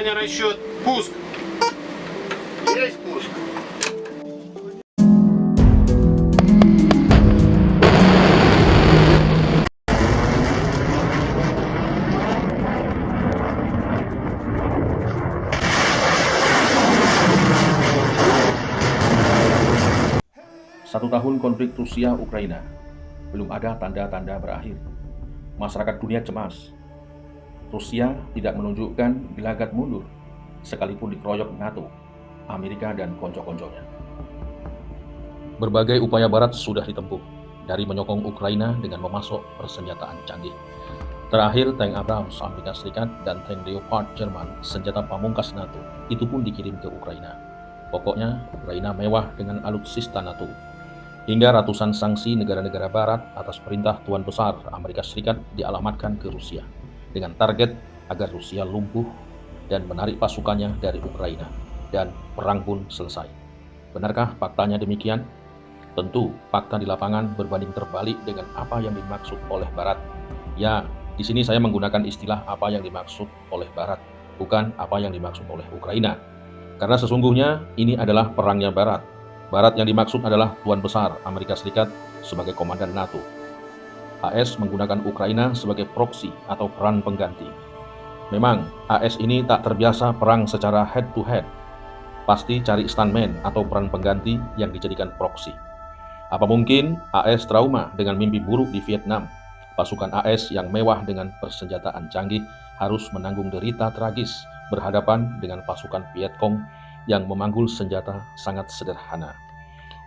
Внимание, расчет. Пуск. Есть пуск. Satu tahun konflik Rusia-Ukraina, belum ada tanda-tanda berakhir. Masyarakat dunia cemas. Rusia tidak menunjukkan gelagat mundur, sekalipun dikeroyok NATO, Amerika, dan konco-konconya. Berbagai upaya Barat sudah ditempuh, dari menyokong Ukraina dengan memasok persenjataan canggih. Terakhir, tank Abrams Amerika Serikat dan tank Leopard Jerman, senjata pamungkas NATO, itu pun dikirim ke Ukraina. Pokoknya, Ukraina mewah dengan alutsista NATO. Hingga ratusan sanksi negara-negara Barat atas perintah Tuan Besar Amerika Serikat dialamatkan ke Rusia, dengan target agar Rusia lumpuh dan menarik pasukannya dari Ukraina, dan perang pun selesai. Benarkah faktanya demikian? Tentu, fakta di lapangan berbanding terbalik dengan apa yang dimaksud oleh Barat. Ya, di sini saya menggunakan istilah apa yang dimaksud oleh Barat, bukan apa yang dimaksud oleh Ukraina. Karena sesungguhnya ini adalah perangnya Barat. Barat yang dimaksud adalah Tuan Besar Amerika Serikat sebagai komandan NATO. AS menggunakan Ukraina sebagai proksi atau peran pengganti. Memang, AS ini tak terbiasa perang secara head-to-head. Pasti cari stuntman atau peran pengganti yang dijadikan proksi. Apa mungkin AS trauma dengan mimpi buruk di Vietnam? Pasukan AS yang mewah dengan persenjataan canggih harus menanggung derita tragis berhadapan dengan pasukan Vietcong yang memanggul senjata sangat sederhana.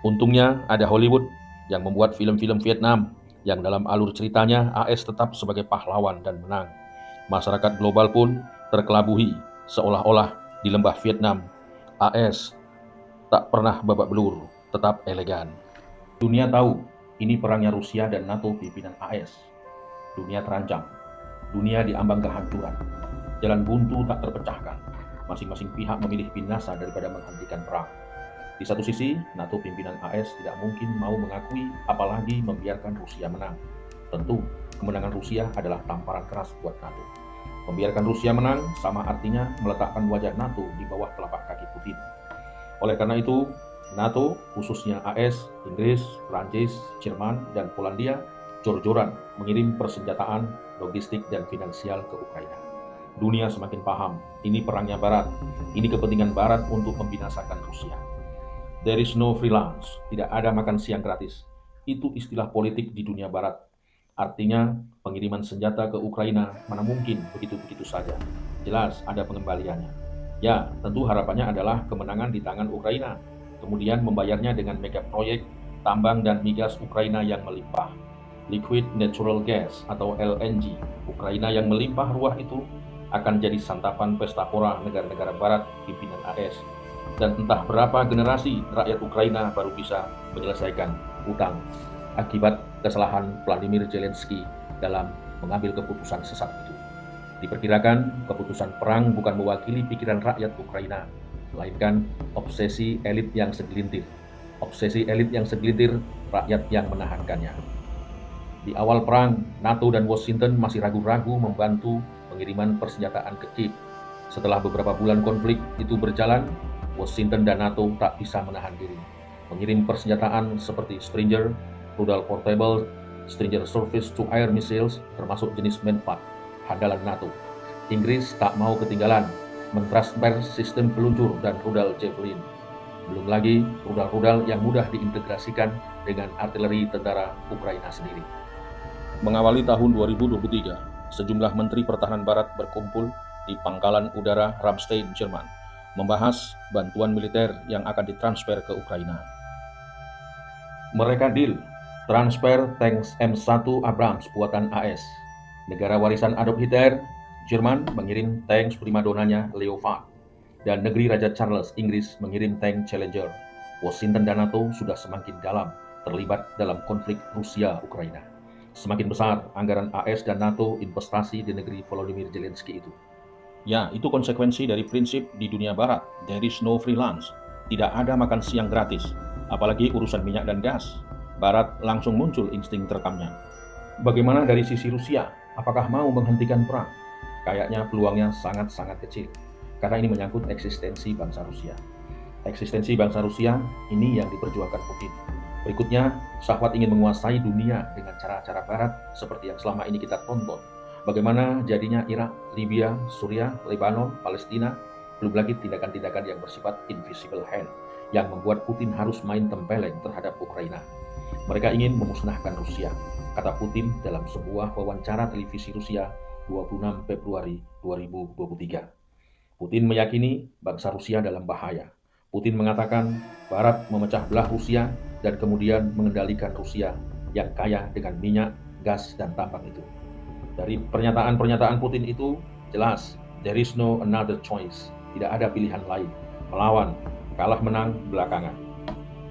Untungnya ada Hollywood yang membuat film-film Vietnam yang dalam alur ceritanya AS tetap sebagai pahlawan dan menang. Masyarakat global pun terkelabuhi seolah-olah di lembah Vietnam AS tak pernah babak belur, tetap elegan. Dunia tahu ini perangnya Rusia dan NATO pimpinan AS. Dunia terancam, dunia diambang kehancuran. Jalan buntu tak terpecahkan. Masing-masing pihak memilih binasa daripada menghentikan perang. Di satu sisi, NATO pimpinan AS tidak mungkin mau mengakui apalagi membiarkan Rusia menang. Tentu, kemenangan Rusia adalah tamparan keras buat NATO. Membiarkan Rusia menang sama artinya meletakkan wajah NATO di bawah telapak kaki Putin. Oleh karena itu, NATO, khususnya AS, Inggris, Prancis, Jerman, dan Polandia, jor-joran mengirim persenjataan, logistik, dan finansial ke Ukraina. Dunia semakin paham, ini perangnya Barat, ini kepentingan Barat untuk membinasakan Rusia. There is no free lunch, tidak ada makan siang gratis. Itu istilah politik di dunia Barat. Artinya, pengiriman senjata ke Ukraina mana mungkin begitu-begitu saja. Jelas ada pengembaliannya. Ya, tentu harapannya adalah kemenangan di tangan Ukraina, kemudian membayarnya dengan mega proyek tambang dan migas Ukraina yang melimpah. Liquid Natural Gas atau LNG, Ukraina yang melimpah ruah itu akan jadi santapan pesta pora negara-negara Barat pimpinan AS. Dan entah berapa generasi rakyat Ukraina baru bisa menyelesaikan utang akibat kesalahan Vladimir Zelensky dalam mengambil keputusan sesat itu. Diperkirakan keputusan perang bukan mewakili pikiran rakyat Ukraina, melainkan obsesi elit yang segelintir. Obsesi elit yang segelintir, rakyat yang menahankannya. Di awal perang, NATO dan Washington masih ragu-ragu membantu pengiriman persenjataan ke Kiev. Setelah beberapa bulan konflik itu berjalan, Washington dan NATO tak bisa menahan diri. Mengirim persenjataan seperti Stinger, rudal portable, Stinger surface-to-air missiles, termasuk jenis Manpack, handalan NATO. Inggris tak mau ketinggalan, mentransfer sistem peluncur dan rudal Javelin. Belum lagi rudal-rudal yang mudah diintegrasikan dengan artileri tentara Ukraina sendiri. Mengawali tahun 2023, sejumlah Menteri Pertahanan Barat berkumpul di Pangkalan Udara Ramstein, Jerman, membahas bantuan militer yang akan ditransfer ke Ukraina. Mereka deal transfer tank M1 Abrams buatan AS. Negara warisan Adolf Hitler, Jerman mengirim tank primadonanya Leopard, dan negeri Raja Charles, Inggris mengirim tank Challenger. Washington dan NATO sudah semakin dalam terlibat dalam konflik Rusia-Ukraina. Semakin besar anggaran AS dan NATO investasi di negeri Volodymyr Zelensky itu. Ya, itu konsekuensi dari prinsip di dunia Barat, there is no free lunch. Tidak ada makan siang gratis, apalagi urusan minyak dan gas. Barat langsung muncul insting terekamnya. Bagaimana dari sisi Rusia? Apakah mau menghentikan perang? Kayaknya peluangnya sangat-sangat kecil. karena ini menyangkut eksistensi bangsa Rusia. Eksistensi bangsa Rusia ini yang diperjuangkan Putin. Berikutnya, Syahwat ingin menguasai dunia dengan cara-cara barat seperti yang selama ini kita tonton. Bagaimana jadinya Irak, Libya, Suriah, Lebanon, Palestina, belum lagi tindakan-tindakan yang bersifat invisible hand yang membuat Putin harus main tempeleng terhadap Ukraina. Mereka ingin memusnahkan Rusia, kata Putin dalam sebuah wawancara televisi Rusia 26 Februari 2023. Putin meyakini bangsa Rusia dalam bahaya. Putin mengatakan Barat memecah belah Rusia dan kemudian mengendalikan Rusia yang kaya dengan minyak, gas, dan tambang itu. Dari pernyataan-pernyataan Putin itu jelas, there is no another choice. Tidak ada pilihan lain. Melawan, kalah menang belakangan.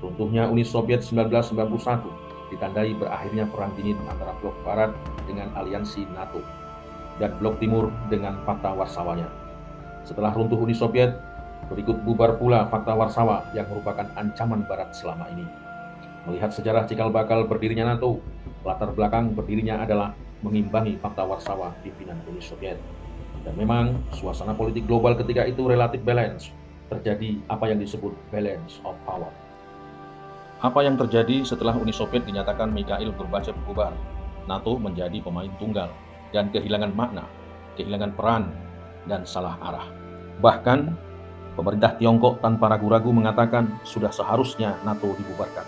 Runtuhnya Uni Soviet 1991 ditandai berakhirnya perang dingin antara blok Barat dengan aliansi NATO dan blok Timur dengan Fakta Warsawanya. Setelah runtuh Uni Soviet, berikut bubar pula Fakta Warsawa yang merupakan ancaman Barat selama ini. Melihat sejarah cikal bakal berdirinya NATO, latar belakang berdirinya adalah mengimbangi Fakta Warsawa pimpinan Uni Soviet. Dan memang suasana politik global ketika itu relatif balance. Terjadi apa yang disebut balance of power. Apa yang terjadi setelah Uni Soviet dinyatakan Mikhail Gorbachev bubar? NATO menjadi pemain tunggal dan kehilangan makna, kehilangan peran, dan salah arah. Bahkan, pemerintah Tiongkok tanpa ragu-ragu mengatakan sudah seharusnya NATO dibubarkan.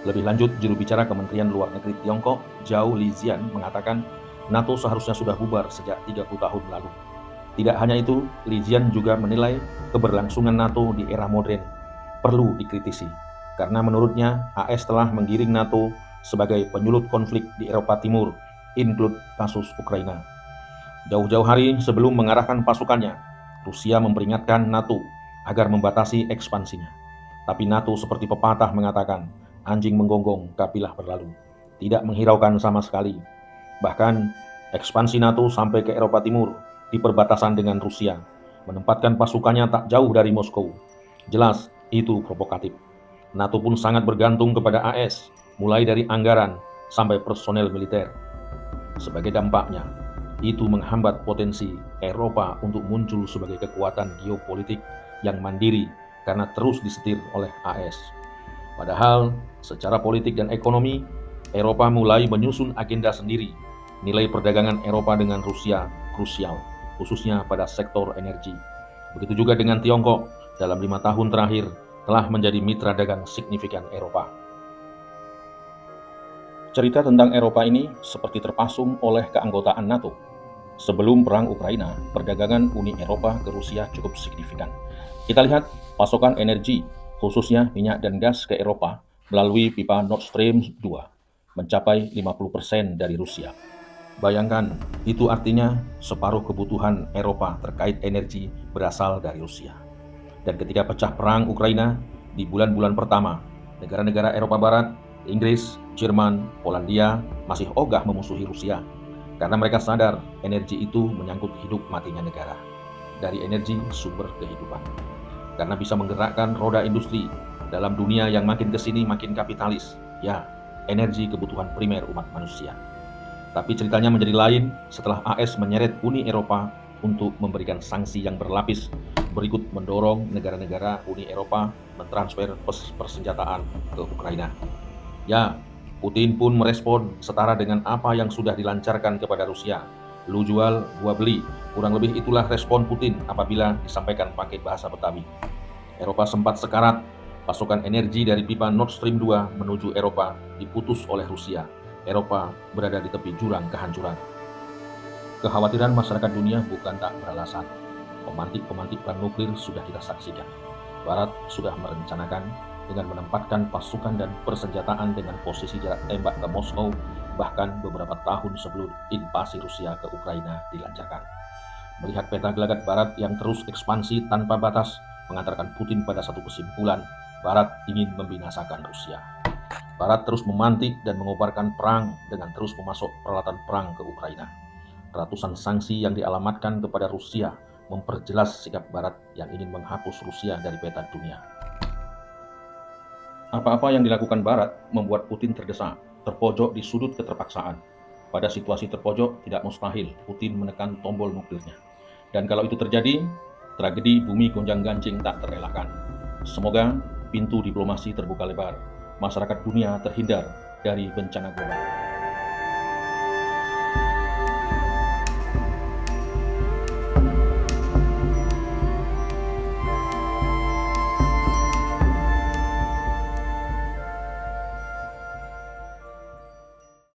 Lebih lanjut, juru bicara Kementerian Luar Negeri Tiongkok, Zhao Lijian, mengatakan NATO seharusnya sudah bubar sejak 30 tahun lalu. Tidak hanya itu, Lijian juga menilai keberlangsungan NATO di era modern perlu dikritisi, karena menurutnya AS telah menggiring NATO sebagai penyulut konflik di Eropa Timur, include kasus Ukraina. Jauh-jauh hari sebelum mengarahkan pasukannya, Rusia memperingatkan NATO agar membatasi ekspansinya. Tapi NATO seperti pepatah mengatakan, anjing menggonggong kapilah berlalu, tidak menghiraukan sama sekali. Bahkan, ekspansi NATO sampai ke Eropa Timur di perbatasan dengan Rusia, menempatkan pasukannya tak jauh dari Moskow. Jelas, itu provokatif. NATO pun sangat bergantung kepada AS, mulai dari anggaran sampai personel militer. Sebagai dampaknya, itu menghambat potensi Eropa untuk muncul sebagai kekuatan geopolitik yang mandiri karena terus disetir oleh AS. Padahal, secara politik dan ekonomi, Eropa mulai menyusun agenda sendiri. Nilai perdagangan Eropa dengan Rusia krusial, khususnya pada sektor energi. Begitu juga dengan Tiongkok, dalam 5 tahun terakhir telah menjadi mitra dagang signifikan Eropa. Cerita tentang Eropa ini seperti terpasung oleh keanggotaan NATO. Sebelum perang Ukraina, perdagangan Uni Eropa ke Rusia cukup signifikan. Kita lihat pasokan energi, khususnya minyak dan gas ke Eropa melalui pipa Nord Stream 2, mencapai 50% dari Rusia. Bayangkan, itu artinya separuh kebutuhan Eropa terkait energi berasal dari Rusia. Dan ketika pecah perang Ukraina, di bulan-bulan pertama, negara-negara Eropa Barat, Inggris, Jerman, Polandia masih ogah memusuhi Rusia. Karena mereka sadar energi itu menyangkut hidup matinya negara. Dari energi sumber kehidupan. Karena bisa menggerakkan roda industri dalam dunia yang makin kesini makin kapitalis. Ya, energi kebutuhan primer umat manusia. Tapi ceritanya menjadi lain setelah AS menyeret Uni Eropa untuk memberikan sanksi yang berlapis, berikut mendorong negara-negara Uni Eropa mentransfer persenjataan ke Ukraina. Ya, Putin pun merespon setara dengan apa yang sudah dilancarkan kepada Rusia. Lu jual, gua beli. Kurang lebih itulah respon Putin apabila disampaikan pakai bahasa Betawi. Eropa sempat sekarat, pasokan energi dari pipa Nord Stream 2 menuju Eropa diputus oleh Rusia. Eropa berada di tepi jurang kehancuran. Kekhawatiran masyarakat dunia bukan tak beralasan. Pemantik-pemantik perang nuklir sudah kita saksikan. Barat sudah merencanakan dengan menempatkan pasukan dan persenjataan dengan posisi jarak tembak ke Moskow, bahkan beberapa tahun sebelum invasi Rusia ke Ukraina dilancarkan. Melihat peta gelagat Barat yang terus ekspansi tanpa batas, mengantarkan Putin pada satu kesimpulan, Barat ingin membinasakan Rusia. Barat terus memantik dan mengobarkan perang dengan terus memasok peralatan perang ke Ukraina. Ratusan sanksi yang dialamatkan kepada Rusia memperjelas sikap Barat yang ingin menghapus Rusia dari peta dunia. Apa-apa yang dilakukan Barat membuat Putin terdesak, terpojok di sudut keterpaksaan. Pada situasi terpojok, tidak mustahil Putin menekan tombol nuklirnya. Dan kalau itu terjadi, tragedi bumi gonjang-ganjing tak terelakkan. Semoga pintu diplomasi terbuka lebar, masyarakat dunia terhindar dari bencana global.